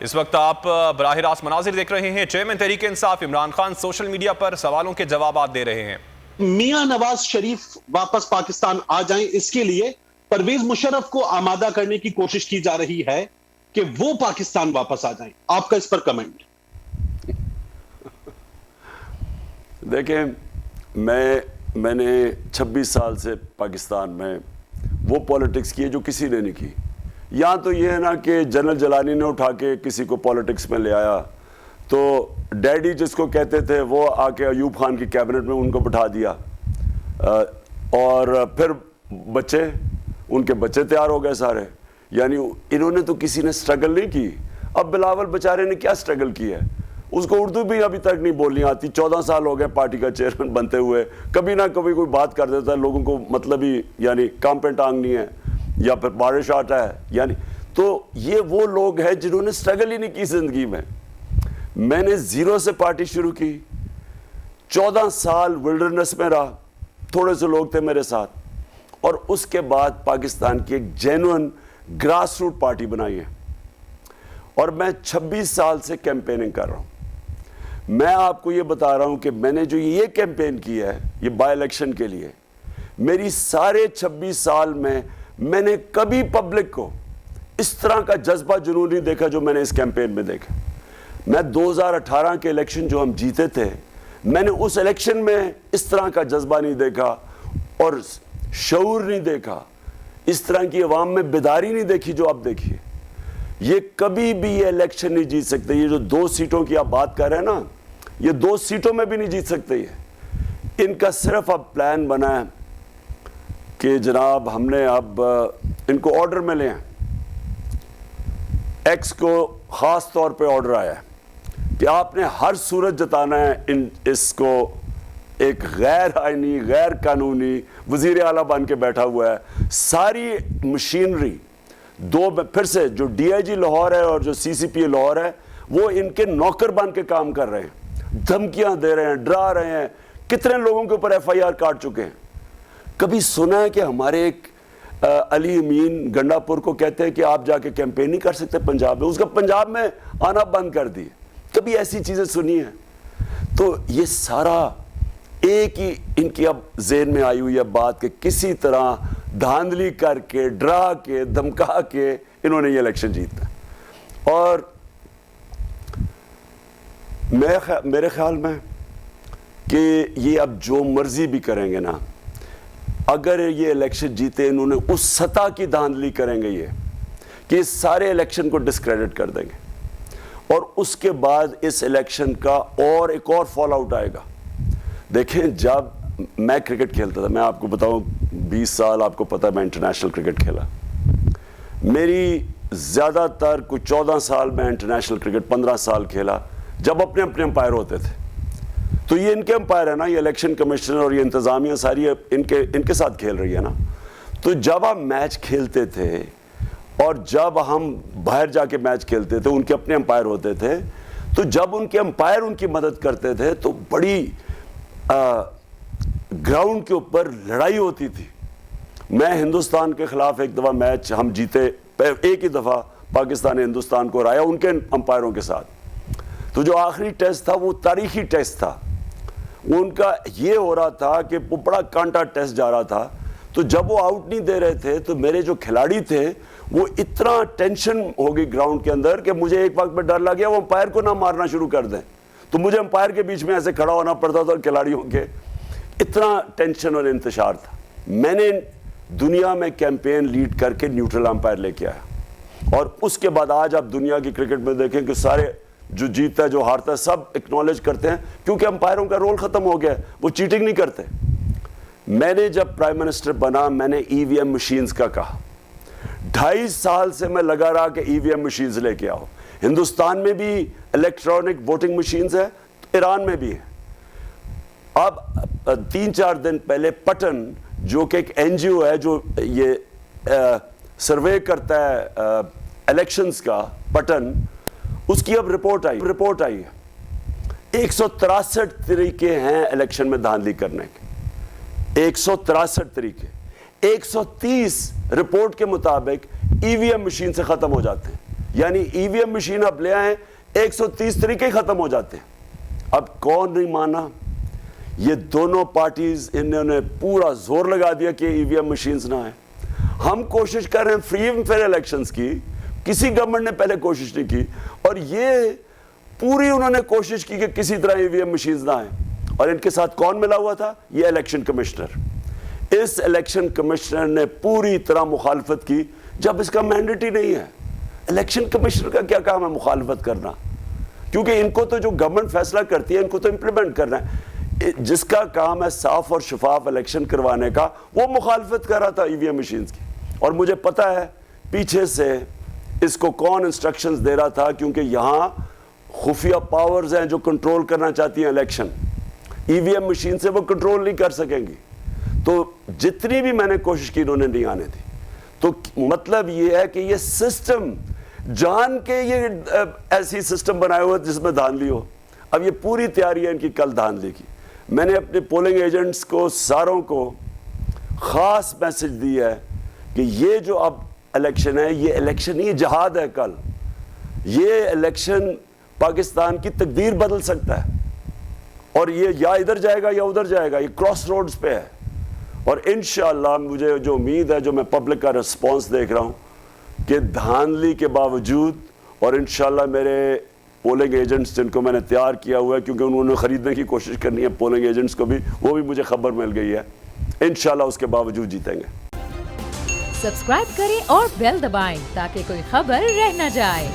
اس وقت آپ براہ راست مناظر دیکھ رہے ہیں. Chairman Tehreek Insaf Imran Khan social media پر سوالوں کے جوابات دے رہے ہیں. میاں نواز شریف واپس پاکستان آ جائیں، اس کے لیے پرویز مشرف کو آمادہ کرنے کی کوشش کی جا رہی ہے کہ وہ پاکستان واپس آ جائیں. آپ کا اس پر کمنٹ؟ دیکھیں، میں نے 26 سال سے پاکستان میں وہ پولیٹکس کی ہے جو کسی نے نہیں کی. یہاں تو یہ ہے نا کہ جنرل جیلانی نے اٹھا کے کسی کو پولیٹکس میں لے آیا، تو ڈیڈی جس کو کہتے تھے وہ آ کے ایوب خان کی کیبنٹ میں ان کو بٹھا دیا، اور پھر بچے، ان کے بچے تیار ہو گئے سارے. یعنی انہوں نے تو کسی نے سٹرگل نہیں کی. اب بلاول بیچارے نے کیا سٹرگل کی ہے؟ اس کو اردو بھی ابھی تک نہیں بولنی آتی. 14 سال ہو گئے پارٹی کا چیئرمین بنتے ہوئے. کبھی نہ کبھی کوئی بات کر دیتا ہے، لوگوں کو مطلب ہی یعنی کام پہ ٹانگ نہیں ہے، یا پھر بارش آتا ہے. یعنی تو یہ وہ لوگ ہیں جنہوں نے سٹرگل ہی نہیں کی زندگی میں. میں نے زیرو سے پارٹی شروع کی، 14 سال ولڈرنس میں رہا، تھوڑے سے لوگ تھے میرے ساتھ، اور اس کے بعد پاکستان کی ایک جینوئن گراس روٹ پارٹی بنائی ہے. اور میں 26 سال سے کیمپیننگ کر رہا ہوں. میں آپ کو یہ بتا رہا ہوں کہ میں نے جو یہ کیمپین کی ہے یہ بائی الیکشن کے لیے، میری سارے 26 سال میں نے کبھی پبلک کو اس طرح کا جذبہ جنون نہیں دیکھا جو میں نے اس کیمپین میں دیکھا. میں 2018 کے الیکشن جو ہم جیتے تھے، میں نے اس الیکشن میں اس طرح کا جذبہ نہیں دیکھا اور شعور نہیں دیکھا، اس طرح کی عوام میں بیداری نہیں دیکھی جو اب دیکھیے. یہ کبھی بھی یہ الیکشن نہیں جیت سکتے. یہ جو 2 سیٹوں کی آپ بات کر رہے ہیں نا، یہ 2 سیٹوں میں بھی نہیں جیت سکتے. یہ ان کا صرف اب پلان بنا ہے کہ جناب ہم نے اب ان کو آرڈر میں لیں. ایکس کو خاص طور پہ آرڈر آیا ہے کہ آپ نے ہر صورت جتانا ہے اس کو ایک غیر آئینی، غیر قانونی وزیر اعلیٰ بن کے بیٹھا ہوا ہے. ساری مشینری پھر سے جو ڈی آئی جی لاہور ہے اور جو سی سی پی لاہور ہے، وہ ان کے نوکر بن کے کام کر رہے ہیں، دھمکیاں دے رہے ہیں، ڈرا رہے ہیں. کتنے لوگوں کے اوپر ایف آئی آر کاٹ چکے ہیں. کبھی سنا ہے کہ ہمارے ایک علی امین گنڈا پور کو کہتے ہیں کہ آپ جا کے کیمپین نہیں کر سکتے پنجاب میں؟ اس کا پنجاب میں آنا بند کر دی. کبھی ایسی چیزیں سنی ہیں؟ تو یہ سارا ایک ہی ان کی اب ذہن میں آئی ہوئی ہے بات کہ کسی طرح دھاندلی کر کے، ڈرا کے، دھمکا کے انہوں نے یہ الیکشن جیتا. اور میرے خیال میں کہ یہ اب جو مرضی بھی کریں گے نا، اگر یہ الیکشن جیتے انہوں نے اس سطح کی دھاندلی کریں گے یہ کہ اس سارے الیکشن کو ڈسکریڈٹ کر دیں گے. اور اس کے بعد اس الیکشن کا اور ایک اور فال آؤٹ آئے گا. دیکھیں، جب میں کرکٹ کھیلتا تھا، میں آپ کو بتاؤں 20 سال آپ کو پتہ ہے میں انٹرنیشنل کرکٹ کھیلا. میری زیادہ تر کوئی 14 سال میں انٹرنیشنل کرکٹ 15 سال کھیلا جب اپنے امپائر ہوتے تھے. تو یہ ان کے امپائر ہے نا، یہ الیکشن کمیشنر اور یہ انتظامیہ ساری ان کے ساتھ کھیل رہی ہے نا. تو جب ہم میچ کھیلتے تھے اور جب ہم باہر جا کے میچ کھیلتے تھے، ان کے اپنے امپائر ہوتے تھے، تو جب ان کے امپائر ان کی مدد کرتے تھے تو بڑی گراؤنڈ کے اوپر لڑائی ہوتی تھی. میں ہندوستان کے خلاف ایک دفعہ میچ ہم جیتے، ایک ہی دفعہ پاکستان نے ہندوستان کو ہرایا ان کے امپائروں کے ساتھ. تو جو آخری ٹیسٹ تھا وہ تاریخی ٹیسٹ تھا. ان کا یہ ہو رہا تھا کہ وہ بڑا کانٹا ٹیسٹ جا رہا تھا. تو جب وہ آؤٹ نہیں دے رہے تھے تو میرے جو کھلاڑی تھے وہ اتنا ٹینشن ہو گئی گراؤنڈ کے اندر کہ مجھے ایک وقت پہ ڈر لگ گیا وہ امپائر کو نہ مارنا شروع کر دیں. تو مجھے امپائر کے بیچ میں ایسے کھڑا ہونا پڑتا تھا اور کھلاڑیوں کے اتنا ٹینشن اور انتشار تھا. میں نے دنیا میں کیمپین لیڈ کر کے نیوٹرل امپائر لے کے آیا. اور اس کے بعد آج آپ دنیا کی کرکٹ میں دیکھیں کہ سارے جو جیتا ہے جو ہارتا ہے سب اکنالج کرتے ہیں کیونکہ امپائروں کا رول ختم ہو گیا ہے، وہ چیٹنگ نہیں کرتے. میں نے جب پرائم منسٹر بنا میں نے ای وی ایم مشینز کا کہا. 2.5 سال سے میں لگا رہا کہ ای وی ایم مشینز لے کے آؤ. ہندوستان میں بھی الیکٹرانک ووٹنگ مشینز ہیں، ایران میں بھی ہیں. اب 3-4 دن پہلے پٹن جو کہ ایک این جی او ہے جو یہ سروے کرتا ہے الیکشنز کا، پٹن، اس کی اب رپورٹ آئی ہے. 163 طریقے ہیں الیکشن میں دھاندلی کرنے کے. 163 طریقے. 130 رپورٹ کے مطابق ای وی ایم مشین سے ختم ہو جاتے ہیں. یعنی ای وی ایم مشین آپ لے آئیں 130 طریقے ختم ہو جاتے ہیں. اب کون نہیں مانا؟ یہ دونوں پارٹیز انہوں نے پورا زور لگا دیا کہ ای وی ایم مشینز نہ آئیں. ہم کوشش کر رہے ہیں فری اینڈ فیئر الیکشنز کی, کسی گورنمنٹ نے پہلے کوشش نہیں کی, اور یہ پوری انہوں نے کوشش کی کہ کسی طرح ای وی ایم مشینز نہ آئیں. اور ان کے ساتھ کون ملا ہوا تھا؟ یہ الیکشن کمشنر. اس الیکشن کمشنر نے پوری طرح مخالفت کی جب اس کا مینڈیٹ ہی نہیں ہے. الیکشن کمشنر کا کیا کام ہے مخالفت کرنا؟ کیونکہ ان کو تو جو گورنمنٹ فیصلہ کرتی ہے ان کو تو امپلیمنٹ کرنا ہے. جس کا کام ہے صاف اور شفاف الیکشن کروانے کا, وہ مخالفت کر رہا تھا ای وی ایم مشینز کی. اور مجھے پتا ہے پیچھے سے اس کو کون انسٹرکشنز دے رہا تھا, کیونکہ یہاں خفیہ پاورز ہیں جو کنٹرول کرنا چاہتی ہیں الیکشن. ای وی ایم مشین سے وہ کنٹرول نہیں کر سکیں گی. تو جتنی بھی میں نے کوشش کی انہوں نے نہیں آنے دی. تو مطلب یہ ہے کہ یہ سسٹم جان کے یہ ایسی سسٹم بنائے ہوئے جس میں دھاندلی ہو. اب یہ پوری تیاری ہے ان کی کل دھاندلی کی. میں نے اپنے پولنگ ایجنٹس کو ساروں کو خاص میسج دی ہے کہ یہ جو اب الیکشن ہے, یہ الیکشن نہیں, جہاد ہے. کل یہ الیکشن پاکستان کی تقدیر بدل سکتا ہے, اور یہ یا ادھر جائے گا یا ادھر جائے گا. یہ کراس روڈز پہ ہے. اور انشاءاللہ مجھے جو امید ہے, جو میں پبلک کا رسپانس دیکھ رہا ہوں کہ دھاندلی کے باوجود, اور انشاءاللہ میرے پولنگ ایجنٹس جن کو میں نے تیار کیا ہوا ہے, کیونکہ انہوں نے خریدنے کی کوشش کرنی ہے پولنگ ایجنٹس کو بھی, وہ بھی مجھے خبر مل گئی ہے, انشاءاللہ اس کے باوجود جیتیں گے. سبسکرائب کریں اور بیل دبائیں تاکہ کوئی خبر رہ نہ جائے.